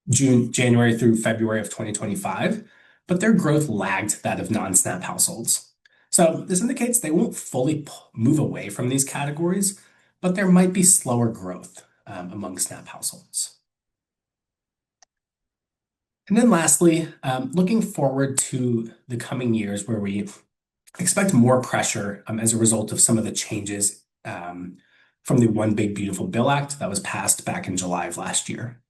January through February of 2025, but their growth lagged that of non-SNAP households. So this indicates they won't fully move away from these categories, but there might be slower growth among SNAP households. And then lastly, looking forward to the coming years where we expect more pressure as a result of some of the changes from the One Big Beautiful Bill Act that was passed back in July of last year.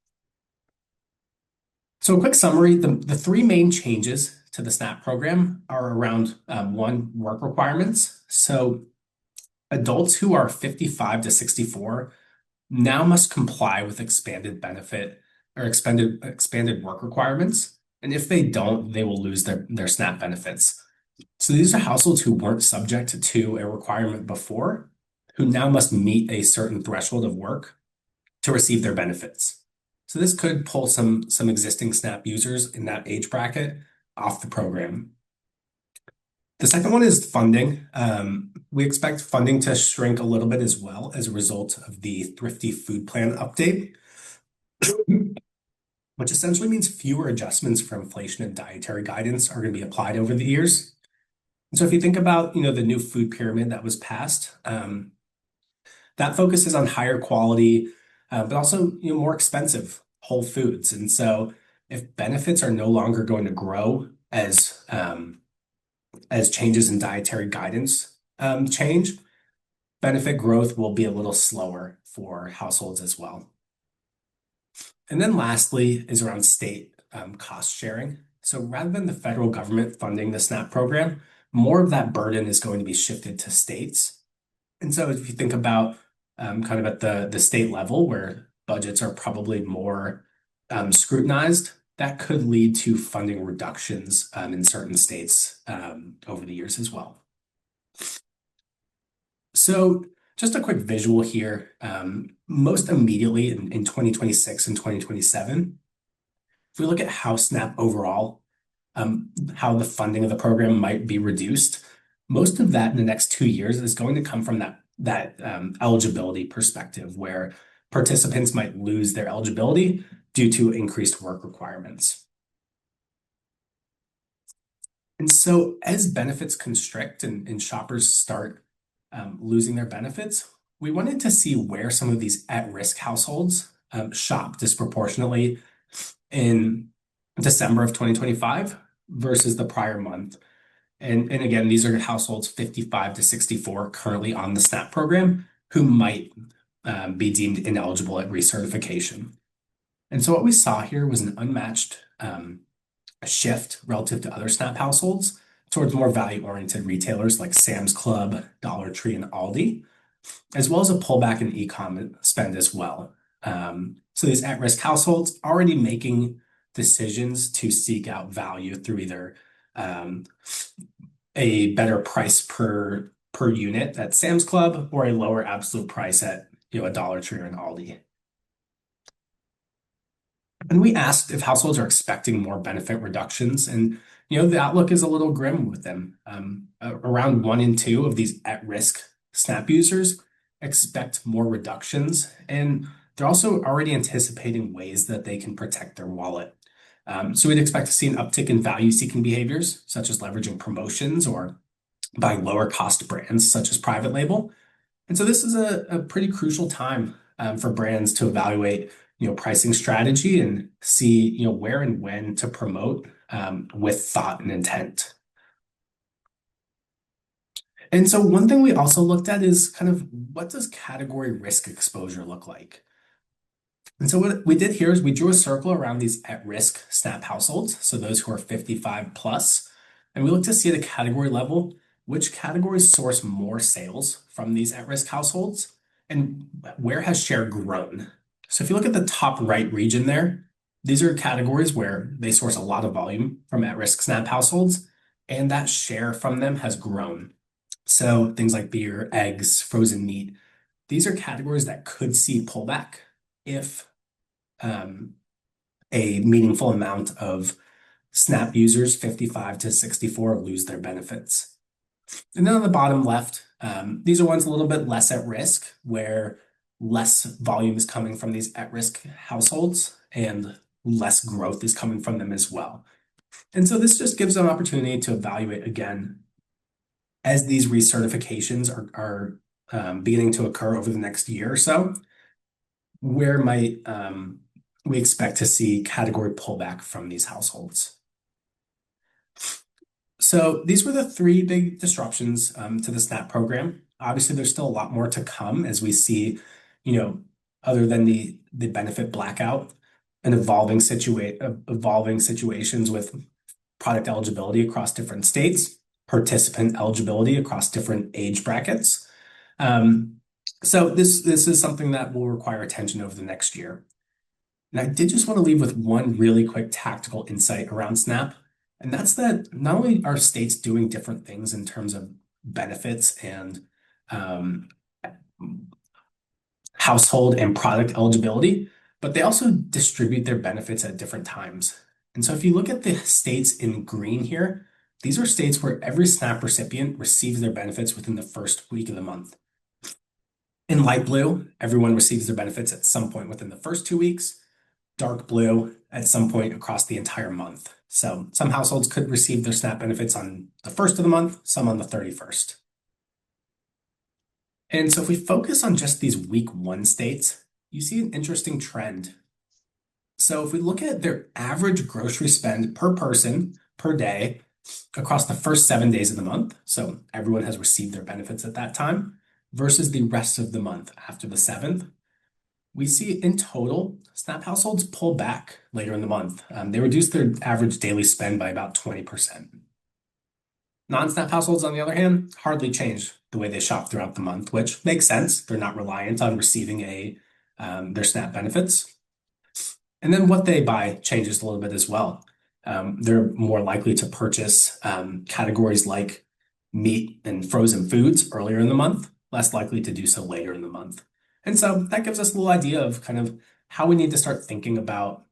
So a quick summary, the three main changes to the SNAP program are around one, work requirements. So adults who are 55 to 64 now must comply with expanded benefit or expanded work requirements. And if they don't, they will lose their SNAP benefits. So these are households who weren't subject to a requirement before, who now must meet a certain threshold of work to receive their benefits. So this could pull some existing SNAP users in that age bracket off the program. The second one is funding. We expect funding to shrink a little bit as well as a result of the Thrifty Food Plan update, which essentially means fewer adjustments for inflation and dietary guidance are going to be applied over the years. And so if you think about, the new food pyramid that was passed, that focuses on higher quality, but also, more expensive whole foods. And so if benefits are no longer going to grow as changes in dietary guidance change, benefit growth will be a little slower for households as well. And then lastly is around state cost sharing. So rather than the federal government funding the SNAP program, more of that burden is going to be shifted to states. And so if you think about kind of at the state level where budgets are probably more scrutinized, that could lead to funding reductions in certain states over the years as well. So just a quick visual here. Most immediately in 2026 and 2027, if we look at how SNAP overall, how the funding of the program might be reduced, most of that in the next 2 years is going to come from that eligibility perspective, where participants might lose their eligibility due to increased work requirements. And so as benefits constrict and shoppers start losing their benefits, we wanted to see where some of these at-risk households shop disproportionately in December of 2025 versus the prior month. And again, these are households 55 to 64 currently on the SNAP program who might be deemed ineligible at recertification. And so what we saw here was an unmatched shift relative to other SNAP households towards more value-oriented retailers like Sam's Club, Dollar Tree, and Aldi, as well as a pullback in e-com spend as well. So these at-risk households already making decisions to seek out value through either a better price per unit at Sam's Club or a lower absolute price at a Dollar Tree or an Aldi. And we asked if households are expecting more benefit reductions, and the outlook is a little grim with them. Around 1 in 2 of these at-risk SNAP users expect more reductions, and they're also already anticipating ways that they can protect their wallet. So we'd expect to see an uptick in value-seeking behaviors, such as leveraging promotions or buying lower-cost brands, such as private label. And so this is a pretty crucial time for brands to evaluate, pricing strategy and see, where and when to promote with thought and intent. And so one thing we also looked at is kind of what does category risk exposure look like? And so what we did here is we drew a circle around these at-risk SNAP households, so those who are 55 plus, and we looked to see at a category level which categories source more sales from these at-risk households and where has share grown. So if you look at the top right region there, these are categories where they source a lot of volume from at-risk SNAP households, and that share from them has grown. So things like beer, eggs, frozen meat, these are categories that could see pullback if um, a meaningful amount of SNAP users 55 to 64 lose their benefits. And then on the bottom left, these are ones a little bit less at risk, where less volume is coming from these at-risk households and less growth is coming from them as well. And so this just gives an opportunity to evaluate again as these recertifications are beginning to occur over the next year or so, where might we expect to see category pullback from these households. So these were the three big disruptions to the SNAP program. Obviously, there's still a lot more to come as we see, other than the benefit blackout and evolving situations with product eligibility across different states, participant eligibility across different age brackets. So this is something that will require attention over the next year. And I did just want to leave with one really quick tactical insight around SNAP, and that's that not only are states doing different things in terms of benefits and household and product eligibility, but they also distribute their benefits at different times. And so if you look at the states in green here, these are states where every SNAP recipient receives their benefits within the first week of the month. In light blue, everyone receives their benefits at some point within the first 2 weeks. Dark blue at some point across the entire month. So some households could receive their SNAP benefits on the first of the month, some on the 31st. And so if we focus on just these week 1 states, you see an interesting trend. So if we look at their average grocery spend per person per day across the first 7 days of the month, so everyone has received their benefits at that time, versus the rest of the month after the 7th, we see in total, SNAP households pull back later in the month. They reduce their average daily spend by about 20%. Non-SNAP households, on the other hand, hardly change the way they shop throughout the month, which makes sense. They're not reliant on receiving their SNAP benefits. And then what they buy changes a little bit as well. They're more likely to purchase categories like meat and frozen foods earlier in the month, less likely to do so later in the month. And so that gives us a little idea of kind of how we need to start thinking about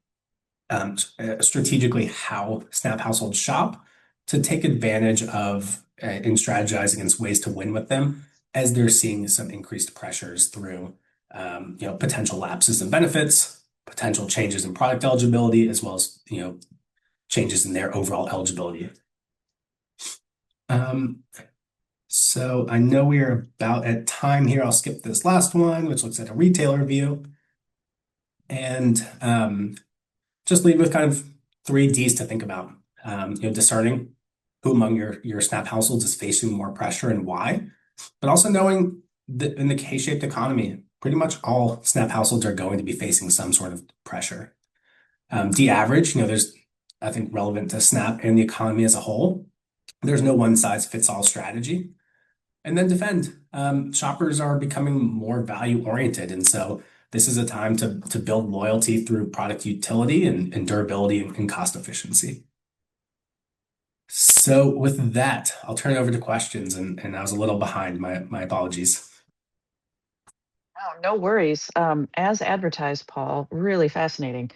strategically how SNAP households shop to take advantage of and strategize against ways to win with them as they're seeing some increased pressures through potential lapses in benefits, potential changes in product eligibility, as well as changes in their overall eligibility. So I know we are about at time here. I'll skip this last one, which looks at a retailer view, and just leave with kind of 3 Ds to think about. Discerning who among your SNAP households is facing more pressure and why, but also knowing that in the K-shaped economy, pretty much all SNAP households are going to be facing some sort of pressure. De-average, there's, I think, relevant to SNAP and the economy as a whole. There's no one-size-fits-all strategy. And then defend. Shoppers are becoming more value-oriented, and so this is a time to build loyalty through product utility and durability and cost efficiency. So with that, I'll turn it over to questions, and I was a little behind. My apologies. Oh, no worries. As advertised, Paul, really fascinating.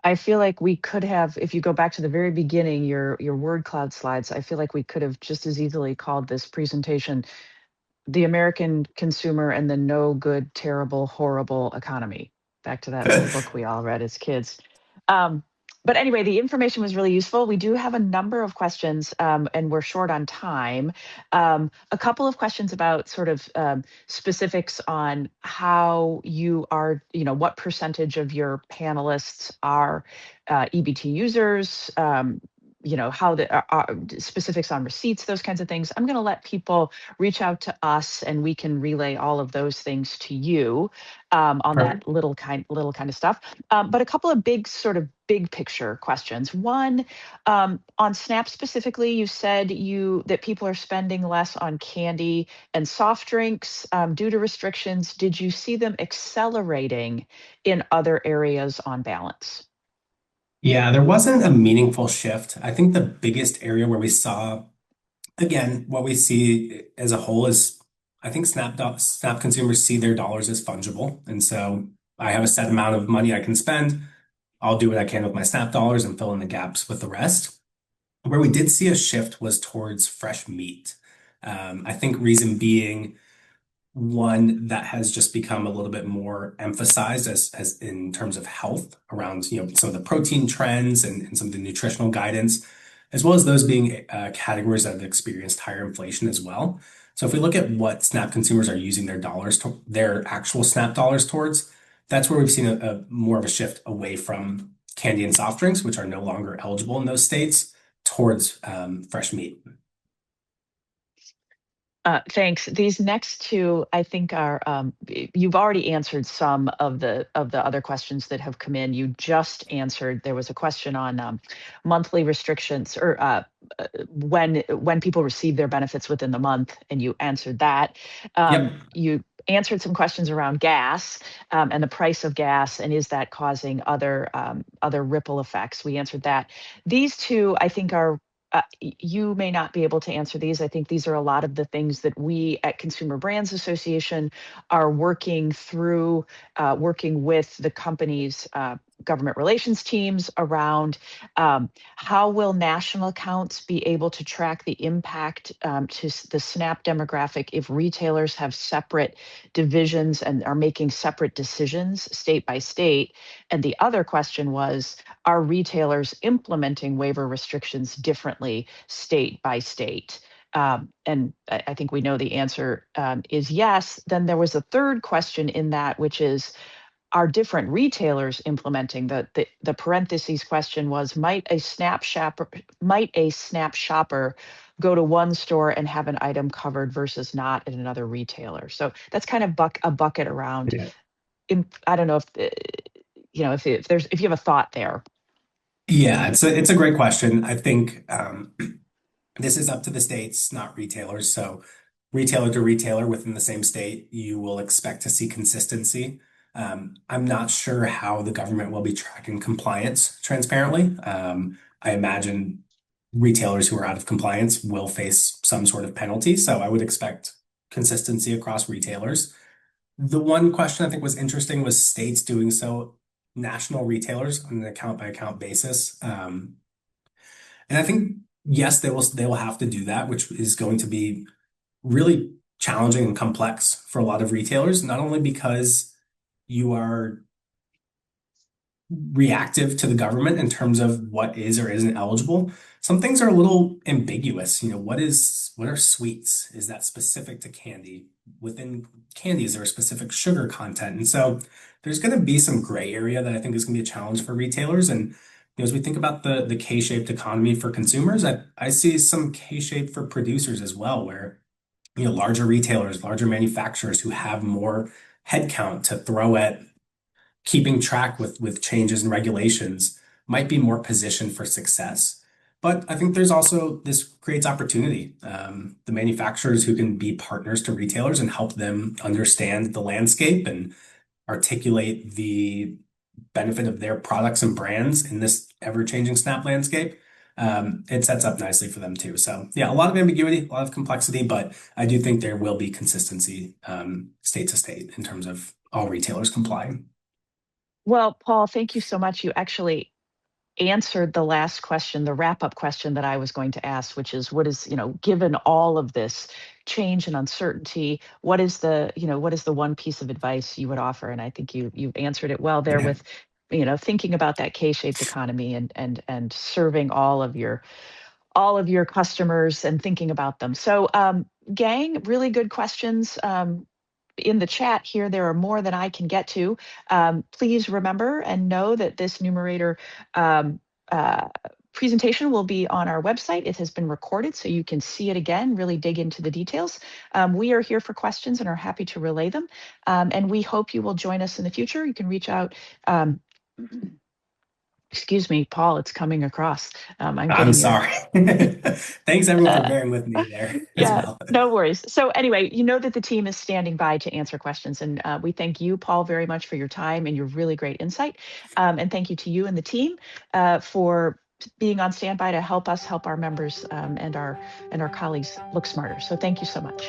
I feel like we could have, if you go back to the very beginning, your word cloud slides, I feel like we could have just as easily called this presentation The American Consumer and the No Good, Terrible, Horrible Economy. Back to that little book we all read as kids. But anyway, the information was really useful. We do have a number of questions, and we're short on time. A couple of questions about sort of specifics on how you are, what percentage of your panelists are EBT users, how the specifics on receipts, those kinds of things. I'm going to let people reach out to us, and we can relay all of those things to you on Perfect. that little kind of stuff. But a couple of big picture questions. One, on SNAP specifically, you said that people are spending less on candy and soft drinks due to restrictions. Did you see them accelerating in other areas on balance? Yeah, there wasn't a meaningful shift. I think the biggest area where we saw Again, what we see as a whole is I think Snap consumers see their dollars as fungible. And so I have a set amount of money I can spend. I'll do what I can with my Snap dollars and fill in the gaps with the rest. Where we did see a shift was towards fresh meat. I think reason being one that has just become a little bit more emphasized as in terms of health around, some of the protein trends and some of the nutritional guidance, as well as those being categories that have experienced higher inflation as well. So if we look at what SNAP consumers are using their actual SNAP dollars towards, that's where we've seen a more of a shift away from candy and soft drinks, which are no longer eligible in those states, towards fresh meat. Thanks. These next two, I think, are you've already answered some of the other questions that have come in. You just answered. There was a question on monthly restrictions, or when people receive their benefits within the month, and you answered that. Yep. You answered some questions around gas and the price of gas, and is that causing other ripple effects? We answered that. These two, I think, are you may not be able to answer these. I think these are a lot of the things that we at Consumer Brands Association are working through, working with the company's government relations teams around how will national accounts be able to track the impact to the SNAP demographic if retailers have separate divisions and are making separate decisions state by state. And the other question was, are retailers implementing waiver restrictions differently state by state? And I think we know the answer is yes. Then there was a third question in that, which is, are different retailers implementing? The parentheses question was, might a SNAP shopper go to one store and have an item covered versus not at another retailer? So that's kind of a bucket around. Yeah. I don't know if if you have a thought there. Yeah, it's a great question. I think this is up to the states, not retailers. So retailer to retailer within the same state, you will expect to see consistency. I'm not sure how the government will be tracking compliance transparently. I imagine retailers who are out of compliance will face some sort of penalty. So I would expect consistency across retailers. The one question I think was interesting was states doing so, national retailers on an account by account basis. And I think, yes, they will have to do that, which is going to be really challenging and complex for a lot of retailers, not only because you are reactive to the government in terms of what is or isn't eligible. Some things are a little ambiguous. What are sweets? Is that specific to candy? Within candy, is there a specific sugar content? And so there's going to be some gray area that I think is going to be a challenge for retailers. And as we think about the K-shaped economy for consumers, I see some K-shape for producers as well, where larger retailers, larger manufacturers who have more headcount to throw at keeping track with changes and regulations might be more positioned for success. But I think this creates opportunity. The manufacturers who can be partners to retailers and help them understand the landscape and articulate the benefit of their products and brands in this ever-changing SNAP landscape, it sets up nicely for them too. So yeah, a lot of ambiguity, a lot of complexity, but I do think there will be consistency state to state in terms of all retailers complying. Well, Paul, thank you so much. You actually answered the last question, the wrap-up question that I was going to ask, which is, what is, given all of this change and uncertainty, what is the one piece of advice you would offer? And I think you've answered it well there Yeah. with, thinking about that K-shaped economy and serving all of your customers and thinking about them. So, gang, really good questions. In the chat here, there are more than I can get to. Please remember and know that this numerator um, uh, presentation will be on our website. It has been recorded, so you can see it again, really dig into the details. We are here for questions and are happy to relay them. And we hope you will join us in the future. You can reach out. Excuse me, Paul, it's coming across. I'm I'm getting your sorry. Thanks everyone for bearing with me there as yeah, well. no worries. So anyway, you know that the team is standing by to answer questions, and we thank you, Paul, very much for your time and your really great insight. And thank you to you and the team for being on standby to help us help our members and our colleagues look smarter. So thank you so much.